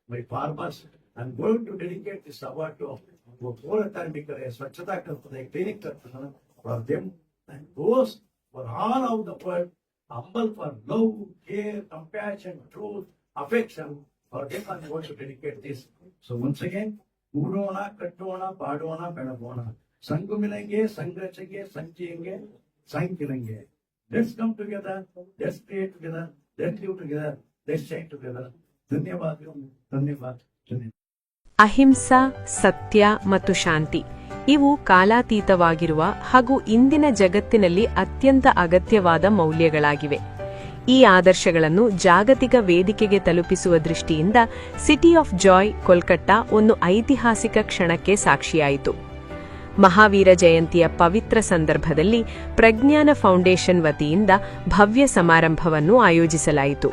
my farmers. I'm going to dedicate this award to Puratarmikare, Swachhata Kartade, Clinic Kartade, for them and those for all of the world, humble for love, care, compassion, truth, affection. For them, I'm going to dedicate this. So once again, Udona, Katona, Padona, Penabona. Sangu milenge, sangrachenge, sanchenge, sankilenge. Let's come together, let's pray together, let's live together, let's shine together. ಧನ್ಯವಾದ ಧನ್ಯವಾದ ಧನ್ಯವಾದ. ಅಹಿಂಸಾ, ಸತ್ಯ ಮತ್ತು ಶಾಂತಿ ಇವು ಕಾಲಾತೀತವಾಗಿರುವ ಹಾಗೂ ಇಂದಿನ ಜಗತ್ತಿನಲ್ಲಿ ಅತ್ಯಂತ ಅಗತ್ಯವಾದ ಮೌಲ್ಯಗಳಾಗಿವೆ. ಈ ಆದರ್ಶಗಳನ್ನು ಜಾಗತಿಕ ವೇದಿಕೆಗೆ ತಲುಪಿಸುವ ದೃಷ್ಟಿಯಿಂದ ಸಿಟಿ ಆಫ್ ಜಾಯ್ ಕೋಲ್ಕತ್ತಾ ಒಂದು ಐತಿಹಾಸಿಕ ಕ್ಷಣಕ್ಕೆ ಸಾಕ್ಷಿಯಾಯಿತು. ಮಹಾವೀರ ಜಯಂತಿಯ ಪವಿತ್ರ ಸಂದರ್ಭದಲ್ಲಿ ಪ್ರಜ್ಞಾನ ಫೌಂಡೇಶನ್ ವತಿಯಿಂದ ಭವ್ಯ ಸಮಾರಂಭವನ್ನು ಆಯೋಜಿಸಲಾಯಿತು.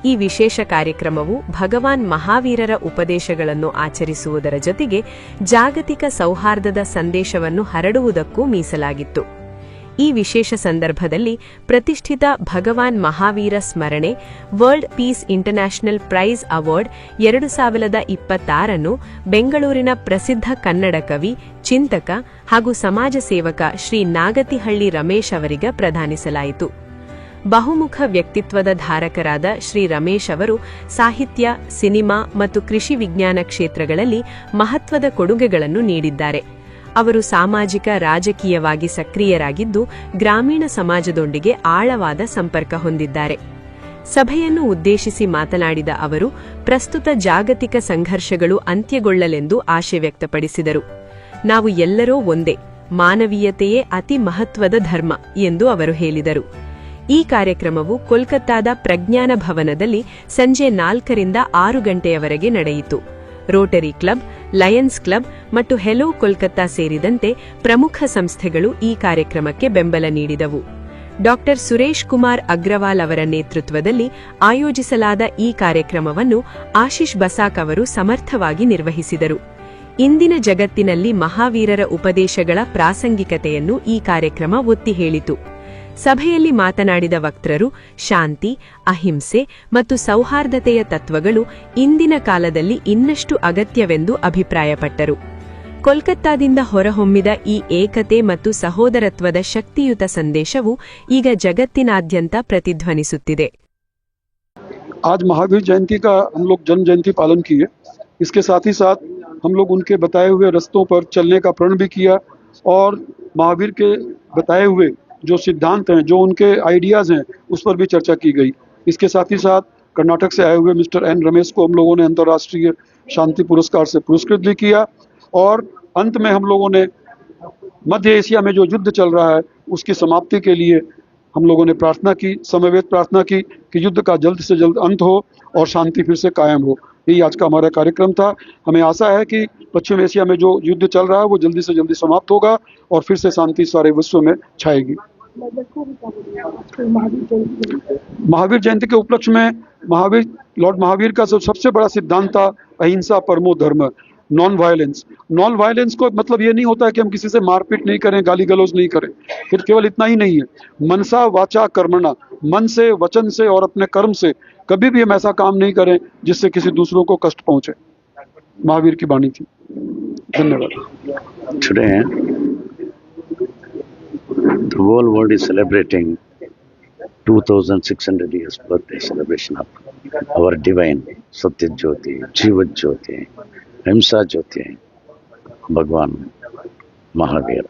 ಈ ವಿಶೇಷ ಕಾರ್ಯಕ್ರಮವು ಭಗವಾನ್ ಮಹಾವೀರರ ಉಪದೇಶಗಳನ್ನು ಆಚರಿಸುವುದರ ಜೊತೆಗೆ ಜಾಗತಿಕ ಸೌಹಾರ್ದದ ಸಂದೇಶವನ್ನು ಹರಡುವುದಕ್ಕೂ ಮೀಸಲಾಗಿತ್ತು. ಈ ವಿಶೇಷ ಸಂದರ್ಭದಲ್ಲಿ ಪ್ರತಿಷ್ಠಿತ ಭಗವಾನ್ ಮಹಾವೀರ ಸ್ಮರಣೆ world peace international prize award 2026 ಬೆಂಗಳೂರಿನ ಪ್ರಸಿದ್ಧ ಕನ್ನಡ ಕವಿ, ಚಿಂತಕ ಹಾಗೂ ಸಮಾಜ ಸೇವಕ ಶ್ರೀ ನಾಗತಿಹಳ್ಳಿ ರಮೇಶ್ ಅವರಿಗೆ ಪ್ರದಾನಿಸಲಾಯಿತು. ಬಹುಮುಖ ವ್ಯಕ್ತಿತ್ವದ ಧಾರಕರಾದ ಶ್ರೀ ರಮೇಶ್ ಅವರು ಸಾಹಿತ್ಯ, ಸಿನಿಮಾ ಮತ್ತು ಕೃಷಿ ವಿಜ್ಞಾನ ಕ್ಷೇತ್ರಗಳಲ್ಲಿ ಮಹತ್ವದ ಕೊಡುಗೆಗಳನ್ನು ನೀಡಿದ್ದಾರೆ. ಅವರು ಸಾಮಾಜಿಕ, ರಾಜಕೀಯವಾಗಿ ಸಕ್ರಿಯರಾಗಿದ್ದು ಗ್ರಾಮೀಣ ಸಮಾಜದೊಂದಿಗೆ ಆಳವಾದ ಸಂಪರ್ಕ ಹೊಂದಿದ್ದಾರೆ. ಸಭೆಯನ್ನು ಉದ್ದೇಶಿಸಿ ಮಾತನಾಡಿದ ಅವರು ಪ್ರಸ್ತುತ ಜಾಗತಿಕ ಸಂಘರ್ಷಗಳು ಅಂತ್ಯಗೊಳ್ಳಲೆಂದು ಆಶೆ ವ್ಯಕ್ತಪಡಿಸಿದರು. ನಾವು ಎಲ್ಲರೂ ಒಂದೇ, ಮಾನವೀಯತೆಯೇ ಅತಿ ಮಹತ್ವದ ಧರ್ಮ ಎಂದು ಅವರು ಹೇಳಿದರು. ಈ ಕಾರ್ಯಕ್ರಮವು ಕೋಲ್ಕತ್ತಾದ ಪ್ರಜ್ಞಾನ ಭವನದಲ್ಲಿ ಸಂಜೆ 4ರಿಂದ 6 ಗಂಟೆಯವರೆಗೆ ನಡೆಯಿತು. ರೋಟರಿ ಕ್ಲಬ್, ಲಯನ್ಸ್ ಕ್ಲಬ್ ಮತ್ತು ಹೆಲೋ ಕೋಲ್ಕತ್ತಾ ಸೇರಿದಂತೆ ಪ್ರಮುಖ ಸಂಸ್ಥೆಗಳು ಈ ಕಾರ್ಯಕ್ರಮಕ್ಕೆ ಬೆಂಬಲ ನೀಡಿದವು. ಡಾ ಸುರೇಶ್ ಕುಮಾರ್ ಅಗ್ರವಾಲ್ ಅವರ ನೇತೃತ್ವದಲ್ಲಿ ಆಯೋಜಿಸಲಾದ ಈ ಕಾರ್ಯಕ್ರಮವನ್ನು ಆಶೀಶ್ ಬಸಾಕ್ ಅವರು ಸಮರ್ಥವಾಗಿ ನಿರ್ವಹಿಸಿದರು. ಇಂದಿನ ಜಗತ್ತಿನಲ್ಲಿ ಮಹಾವೀರರ ಉಪದೇಶಗಳ ಪ್ರಾಸಂಗಿಕತೆಯನ್ನು ಈ ಕಾರ್ಯಕ್ರಮ ಒತ್ತಿ ಹೇಳಿತು. ಸಭೆಯಲ್ಲಿ ಮಾತನಾಡಿದ ವಕ್ತರು ಶಾಂತಿ, ಅಹಿಂಸೆ ಮತ್ತು ಸೌಹಾರ್ದತೆಯ ತತ್ವಗಳು ಇಂದಿನ ಕಾಲದಲ್ಲಿ ಇನ್ನಷ್ಟು ಅಗತ್ಯವೆಂದು ಅಭಿಪ್ರಾಯಪಟ್ಟರು. ಕೋಲ್ಕತ್ತಾದಿಂದ ಹೊರಹೊಮ್ಮಿದ ಈ ಏಕತೆ ಮತ್ತು ಸಹೋದರತ್ವದ ಶಕ್ತಿಯುತ ಸಂದೇಶವು ಈಗ ಜಗತ್ತಿನಾದ್ಯಂತ ಪ್ರತಿಧ್ವನಿಸುತ್ತಿದೆ. आज महावीर जयंती का हम लोग जन्म जयंती पालन किए. इसके साथ ही साथ हम लोग उनके बताए हुए रस्तों पर चलने का प्रण भी किया और महावीर के बताए हुए जो सिद्धांत हैं, जो उनके आइडियाज़ हैं, उस पर भी चर्चा की गई. इसके साथ ही साथ कर्नाटक से आए हुए मिस्टर एन रमेश को हम लोगों ने अंतर्राष्ट्रीय शांति पुरस्कार से पुरस्कृत भी किया. और अंत में हम लोगों ने मध्य एशिया में जो युद्ध चल रहा है उसकी समाप्ति के लिए हम लोगों ने प्रार्थना की, समवेत प्रार्थना की कि युद्ध का जल्द से जल्द अंत हो और शांति फिर से कायम हो. यही आज का हमारा कार्यक्रम था. हमें आशा है कि पश्चिम एशिया में जो युद्ध चल रहा है वो जल्दी से जल्दी समाप्त होगा और फिर से शांति सारे विश्व में छाएगी. महावीर जयंती के उपलक्ष्य में लॉर्ड महावीर का सबसे बड़ा सिद्धांत था अहिंसा परमो धर्म, नॉन वायलेंस. नॉन वायलेंस को मतलब ये नहीं होता है कि हम किसी से मारपीट नहीं करें, गाली गलौज नहीं करें. फिर केवल इतना ही नहीं है, मनसा वाचा कर्मणा, मन से, वचन से और अपने कर्म से कभी भी हम ऐसा काम नहीं करें जिससे किसी दूसरों को कष्ट पहुंचे. महावीर की वाणी थी. धन्यवाद. Today, the whole world is celebrating 2600 years birthday celebration of our divine Satya Jyoti, Jivat Jyoti, Himsa Jyoti, Bhagwan Mahavir.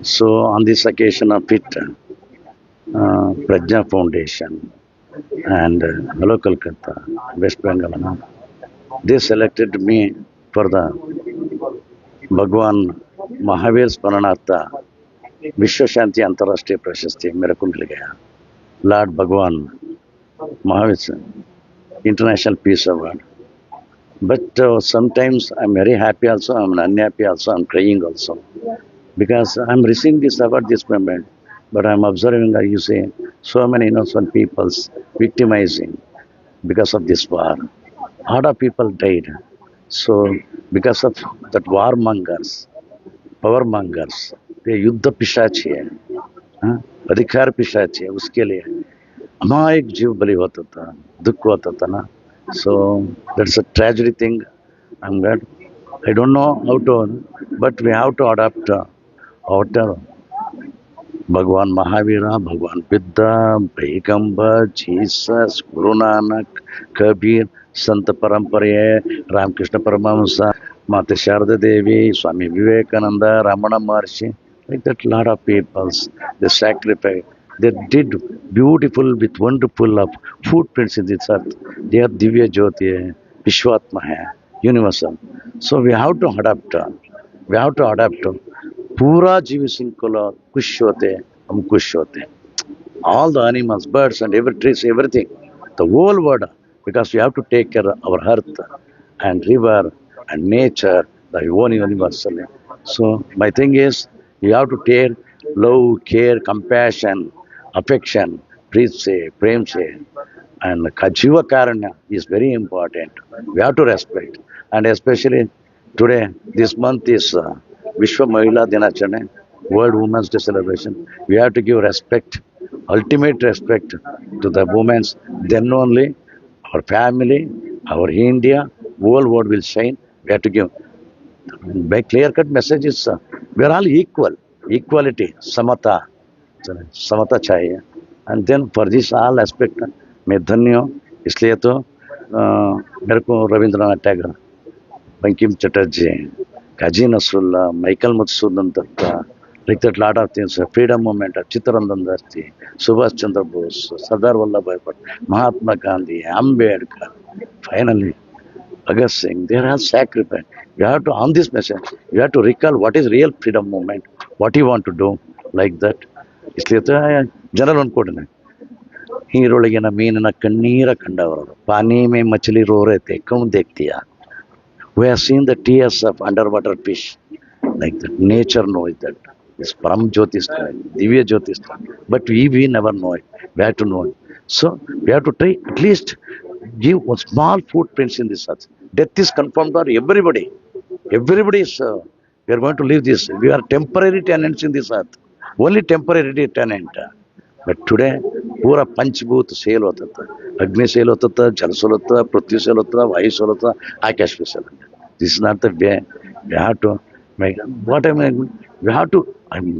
So on this occasion of it, Prajna Foundation and Hello Kolkata, West Bengal, they selected me for the Bhagwan Mahavir Smaranartha विश्व शांति अंतर्राष्ट्रीय प्रशस्ति मेरे को मिल गया. Lord भगवान Mahavir international peace award. But sometimes I'm very happy also, I'm unhappy also, I'm crying also. Because I'm receiving this award this moment, but I'm observing, you see, so many innocent people victimizing because of this war. A lot of people died. So because of that warmongers, powermongers, ये युद्ध पिशाची है, अधिकार पिशाची है, उसके लिए अमायक जीव बलि होता था, दुख होता था ना. So that's a tragedy thing. I'm glad. I don't know how to, but we have to adapt our Bhagwan Mahavira, Bhagwan Buddha, Paigambar, Jesus, Guru Nanak, Kabir, Santa Parampare, Ramakrishna Paramahamsa, Mata Sharda Devi, Swami Vivekananda, Ramana Maharshi, like that lot of peoples, they sacrificed, they did beautiful with wonderful of footprints in this earth. They are Divya Jyoti, Vishwatma hai, universal. So we have to adapt. We have to adapt. पूरा जीव श्रृंखला खुश होते हम खुश होते हैं. All the animals, birds and every trees, everything, the whole world, because we have to take care of our earth and river and nature, the one universal. So my thing is, you have to take love, care, compassion, affection, prem se, and Jiva Karanya is very important. We have to respect, and especially today, this month is Vishwa Mahila Dinacharane, World Women's Day celebration. We have to give respect, ultimate respect to the women. Then only our family, our India, whole world will shine. We have to give by clear-cut messages. We are all equal, equality, samata, समता चाहिए. And then for this all aspect मैं धन्य हूँ. इसलिए तो मेरे को Rabindranath Tagore, Bankim Chatterjee, Kazi Nasrullah, Michael Madhusudan Datta, like that lot of things, freedom movement, Chittaranjan Dasti, Subhash Chandra Bose, Sardar Vallabhbhai Patel, Mahatma Gandhi, Ambedkar, finally Bhagat Singh, they are sacrificed. You have to, on this message, you have to recall what is real freedom movement, what you want to do, like that. इसलिए तो general ಅನ್ಕೊಡ್ನೆ ನೀರೊಳಗಿನ ಮೀನಿನ ಕಣ್ಣೀರ ಕಂಡವರು ಪಾನಿ ಮೇ ಮछली रो रहे थे कौन देखती है. We have seen the tears of underwater fish, like that. Nature knows that. It's Param Jyotish, Divya Jyotish, but we never know it. We have to know it. So we have to try at least give a small footprints in this earth. Death is confirmed for everybody. Everybody is. We are going to leave this. We are temporary tenants in this earth. Only temporary tenant. But today, पूरा पंचभूत cell होता था. अग्नि cell होता था, जल cell होता था, पृथ्वी सेल होता था, वायु सेल होता था, आकाश भी सेल होता था. This is not the way. We have to make what I mean. We have to. I mean,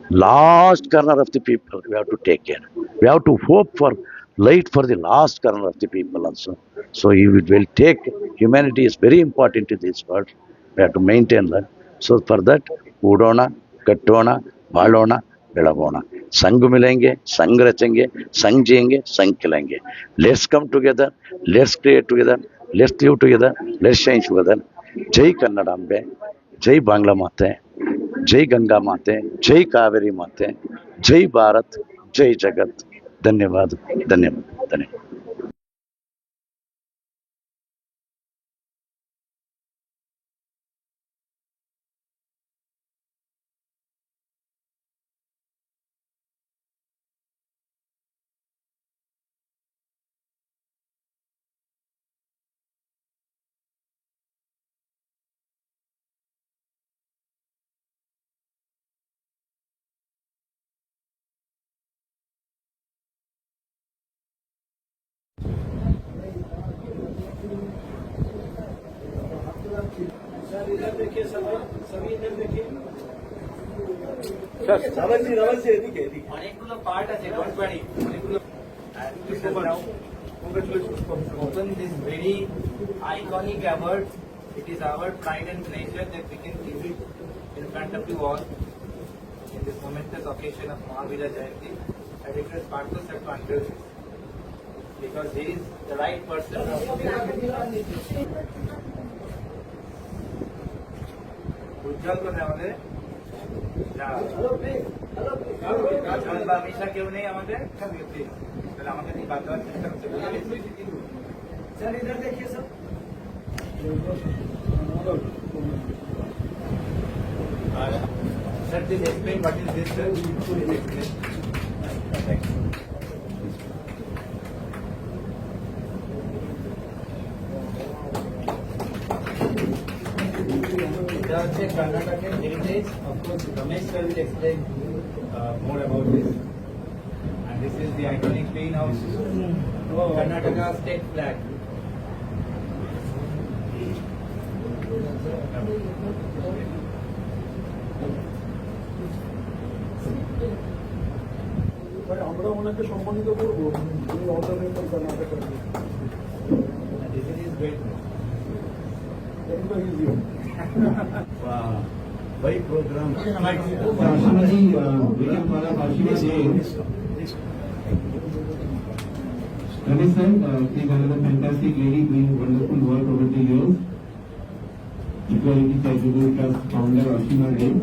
last corner of the people. We have to take care. We have to hope for light for the last corner of the people also. So you will take. Humanity is very important in this world. We have to maintain that. So for that, Udona, Katona, Balona, Belabona. संग मिलेंगे, संग रचेंगे, संग जिएंगे, संग खिलेंगे. Let's come together, let's create together, let's live together, let's change together. जय कन्नडांबे, जय बांग्ला माते, जय गंगा माते, जय कावेरी माते, जय भारत, जय जगत. धन्यवाद, धन्यवाद, धन्यवाद. অনেকগুলো পার্ট আছে, ডোন্ট ওয়ারি, অনেকগুলো. Open this very iconic award. It is our pride and pleasure that we can give it in front of you all in this momentous occasion of Mahavira Jayanti. I request Partha sir to introduce because he is the right person. উজ্জ্বল করে আমাদের মিশা কেউ নেই আমাদের, তাহলে আমাকে নিয়ে বাদ দেওয়ার চেষ্টা করতে স্যার. ইধার দেখিয়ে সব Sir, please explain what is this, sir. Please explain. Thanks. Karnataka heritage. Of course, Ramesh sir will explain more about this. And this is the iconic greenhouse, Karnataka state flag. আমরা ওনাকে সম্মানিত করবো উনি organizer Karnataka This is great. By program. Ashima Jain. Ramesh sir, is another fantastic lady doing wonderful work over the years. Equality Charitable Trust founder Ashima Jain.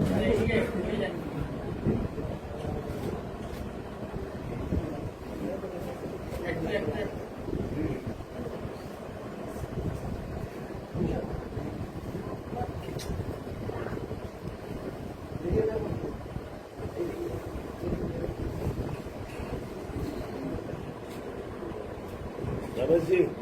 Namaste.